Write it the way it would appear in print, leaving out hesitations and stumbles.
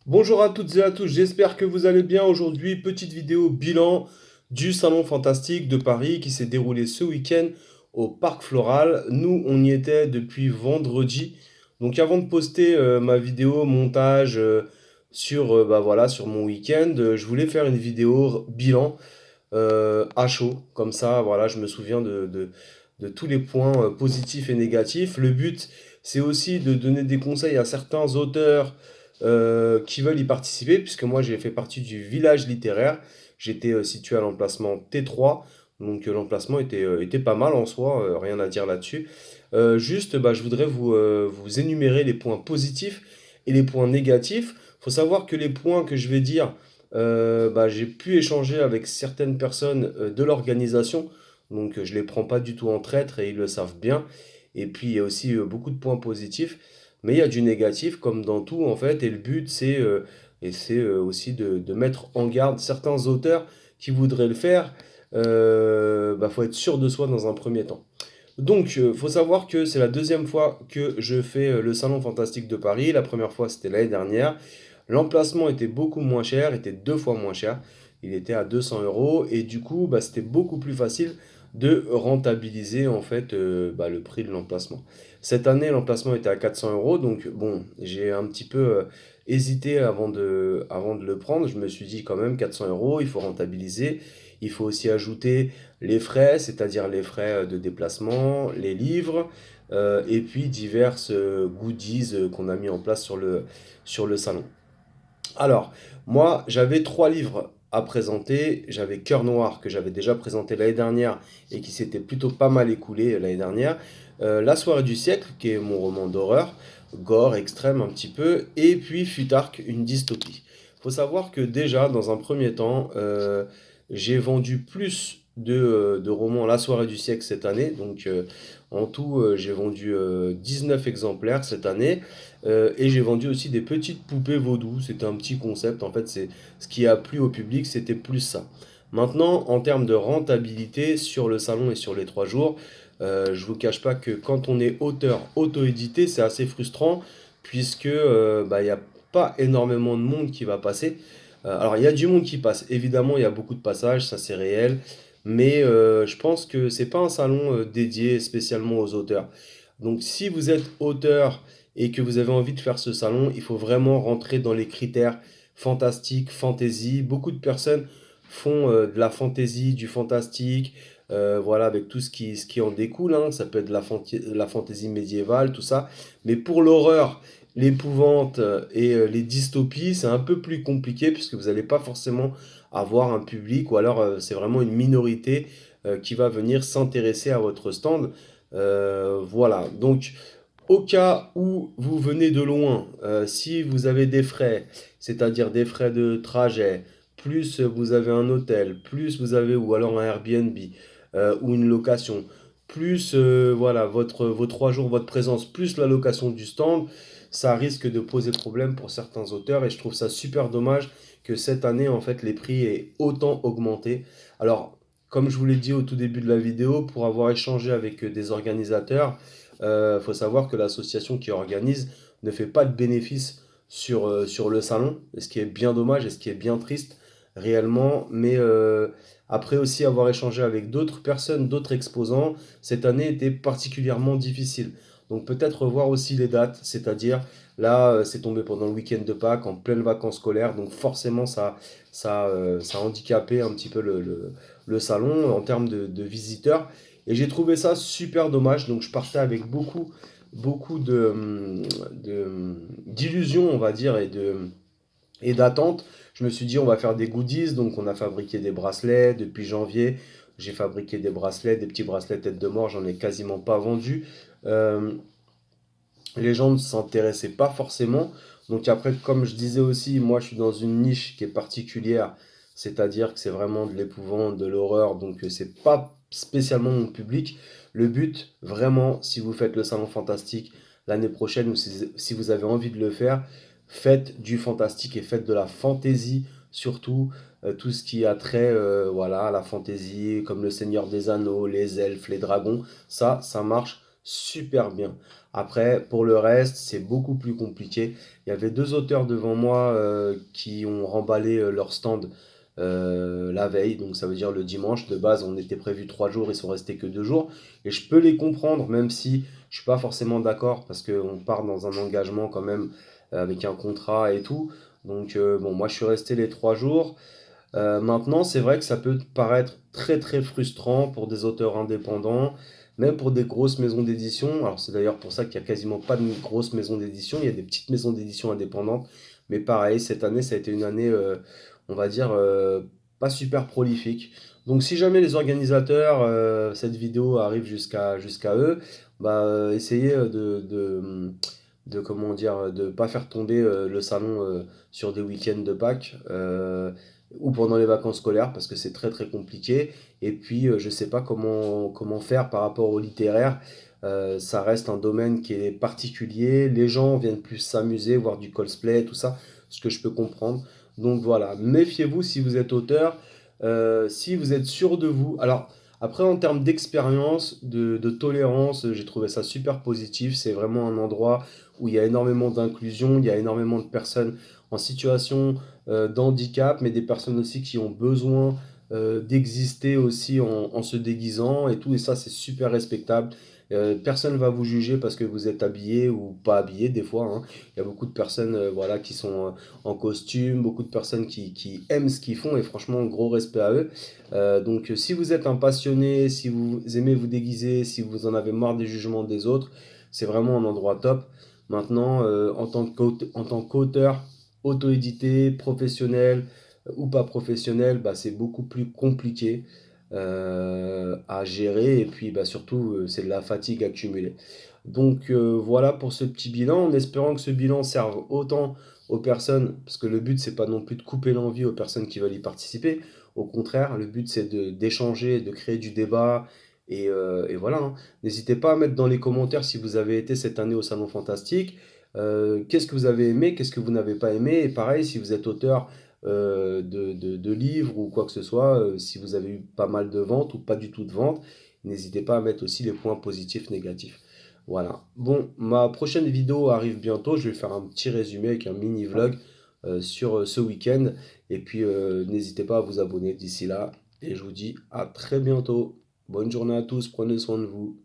Bonjour à toutes et à tous, j'espère que vous allez bien. Aujourd'hui, petite vidéo bilan du Salon Fantastique de Paris qui s'est déroulé ce week-end au Parc Floral. Nous, on y était depuis vendredi. Donc avant de poster ma vidéo montage sur, voilà, sur mon week-end, je voulais faire une vidéo bilan à chaud. Comme ça, voilà, je me souviens de tous les points positifs et négatifs. Le but, c'est aussi de donner des conseils à certains auteurs qui veulent y participer, puisque moi, j'ai fait partie du village littéraire. J'étais situé à l'emplacement T3. Donc l'emplacement était pas mal en soi, rien à dire là-dessus. Juste, je voudrais vous énumérer les points positifs et les points négatifs. Il faut savoir que les points que je vais dire, j'ai pu échanger avec certaines personnes de l'organisation, donc je les prends pas du tout en traître et ils le savent bien. Et puis il y a aussi beaucoup de points positifs, mais il y a du négatif comme dans tout en fait. Et le but c'est aussi de mettre en garde certains auteurs qui voudraient le faire. Faut être sûr de soi dans un premier temps. Donc, faut savoir que c'est la deuxième fois que je fais le Salon Fantastique de Paris. La première fois, c'était l'année dernière. L'emplacement était beaucoup moins cher, était deux fois moins cher. Il était à 200 euros et du coup, c'était beaucoup plus facile de rentabiliser en fait le prix de l'emplacement. Cette année, l'emplacement était à 400 euros, donc bon, j'ai un petit peu hésité avant de le prendre. Je me suis dit quand même 400 euros, il faut rentabiliser. Il faut aussi ajouter les frais, c'est-à-dire les frais de déplacement, les livres, et puis diverses goodies qu'on a mis en place sur le salon. Alors, moi, j'avais trois livres à présenter. J'avais Cœur Noir, que j'avais déjà présenté l'année dernière et qui s'était plutôt pas mal écoulé l'année dernière. La soirée du siècle, qui est mon roman d'horreur, gore, extrême un petit peu. Et puis Futark, une dystopie. Faut savoir que déjà, dans un premier temps, j'ai vendu plus de romans La soirée du siècle cette année. Donc, en tout, j'ai vendu 19 exemplaires cette année. Et j'ai vendu aussi des petites poupées vaudou. C'était un petit concept. En fait, c'est ce qui a plu au public, c'était plus ça. Maintenant, en termes de rentabilité sur le salon et sur les 3 jours, je vous cache pas que quand on est auteur auto-édité, c'est assez frustrant puisque il n'y a pas énormément de monde qui va passer. Alors, il y a du monde qui passe. Évidemment, il y a beaucoup de passages, ça c'est réel. Mais je pense que c'est pas un salon dédié spécialement aux auteurs. Donc, si vous êtes auteur et que vous avez envie de faire ce salon, il faut vraiment rentrer dans les critères fantastiques, fantasy. Beaucoup de personnes font de la fantasy, du fantastique, voilà, avec tout ce qui en découle, hein. Ça peut être de la fantasy médiévale, tout ça. Mais pour l'horreur, l'épouvante et les dystopies, c'est un peu plus compliqué puisque vous n'allez pas forcément avoir un public ou alors c'est vraiment une minorité qui va venir s'intéresser à votre stand. Voilà, donc au cas où vous venez de loin, si vous avez des frais, c'est-à-dire des frais de trajet, plus vous avez un hôtel, plus vous avez ou alors un Airbnb ou une location, plus voilà vos 3 jours, votre présence, plus la location du stand, ça risque de poser problème pour certains auteurs et je trouve ça super dommage que cette année en fait les prix aient autant augmenté. Alors comme je vous l'ai dit au tout début de la vidéo, pour avoir échangé avec des organisateurs, faut savoir que l'association qui organise ne fait pas de bénéfices sur le salon, et ce qui est bien dommage et ce qui est bien triste réellement. Mais après aussi avoir échangé avec d'autres personnes, d'autres exposants, cette année était particulièrement difficile. Donc peut-être revoir aussi les dates, c'est-à-dire là c'est tombé pendant le week-end de Pâques, en pleine vacances scolaires, donc forcément ça a handicapé un petit peu le salon en termes de visiteurs. Et j'ai trouvé ça super dommage. Donc je partais avec beaucoup d'illusions, on va dire, et d'attentes. Je me suis dit, on va faire des goodies. Donc on a fabriqué des bracelets depuis janvier. J'ai fabriqué des bracelets, des petits bracelets tête de mort. J'en ai quasiment pas vendu. Euh, les gens ne s'intéressaient pas forcément. Donc après, comme je disais aussi, moi je suis dans une niche qui est particulière, c'est-à-dire que c'est vraiment de l'épouvante, de l'horreur, donc c'est pas spécialement mon public. Le but, vraiment, si vous faites le salon fantastique l'année prochaine ou si vous avez envie de le faire, faites du fantastique et faites de la fantaisie surtout. Tout ce qui a trait voilà, à la fantaisie, comme le Seigneur des Anneaux, les elfes, les dragons, ça marche super bien. Après, pour le reste, c'est beaucoup plus compliqué. Il y avait deux auteurs devant moi qui ont remballé leur stand la veille, donc ça veut dire le dimanche. De base, on était prévu 3 jours, ils sont restés que 2 jours. Et je peux les comprendre, même si je suis pas forcément d'accord, parce qu'on part dans un engagement quand même avec un contrat et tout. Donc bon, moi je suis resté les 3 jours. Maintenant, c'est vrai que ça peut paraître très très frustrant pour des auteurs indépendants, même pour des grosses maisons d'édition. Alors c'est d'ailleurs pour ça qu'il n'y a quasiment pas de grosses maisons d'édition, il y a des petites maisons d'édition indépendantes. Mais pareil, cette année, ça a été une année, on va dire, pas super prolifique. Donc si jamais les organisateurs, cette vidéo arrive jusqu'à eux, bah, essayez comment dire, de pas faire tomber le salon sur des week-ends de Pâques. Ou pendant les vacances scolaires parce que c'est très très compliqué. Et puis je sais pas comment faire par rapport au littéraire. Ça reste un domaine qui est particulier. Les gens viennent plus s'amuser, voir du cosplay, tout ça, ce que je peux comprendre. Donc voilà, méfiez-vous si vous êtes auteur, si vous êtes sûr de vous. Alors après en termes d'expérience, de tolérance, j'ai trouvé ça super positif. C'est vraiment un endroit où il y a énormément d'inclusion, il y a énormément de personnes en situation d'handicap, mais des personnes aussi qui ont besoin d'exister aussi en se déguisant et tout, et ça c'est super respectable. Personne ne va vous juger parce que vous êtes habillé ou pas habillé des fois, hein. Il y a beaucoup de personnes voilà, qui sont en costume, beaucoup de personnes qui aiment ce qu'ils font et franchement gros respect à eux. Donc si vous êtes un passionné, si vous aimez vous déguiser, si vous en avez marre des jugements des autres, c'est vraiment un endroit top. Maintenant, en tant qu'auteur, auto-édité, professionnel ou pas professionnel, bah, c'est beaucoup plus compliqué à gérer et puis bah, surtout c'est de la fatigue accumulée. Donc voilà pour ce petit bilan, en espérant que ce bilan serve autant aux personnes, parce que le but c'est pas non plus de couper l'envie aux personnes qui veulent y participer, au contraire, le but c'est d'échanger, de créer du débat et voilà, hein. N'hésitez pas à mettre dans les commentaires si vous avez été cette année au Salon Fantastique. Qu'est-ce que vous avez aimé, qu'est-ce que vous n'avez pas aimé? Et pareil, si vous êtes auteur de livres ou quoi que ce soit, si vous avez eu pas mal de ventes ou pas du tout de ventes, n'hésitez pas à mettre aussi les points positifs, négatifs. Voilà. Bon, ma prochaine vidéo arrive bientôt. Je vais faire un petit résumé avec un mini vlog sur ce week-end. Et puis, n'hésitez pas à vous abonner d'ici là. Et je vous dis à très bientôt. Bonne journée à tous, prenez soin de vous.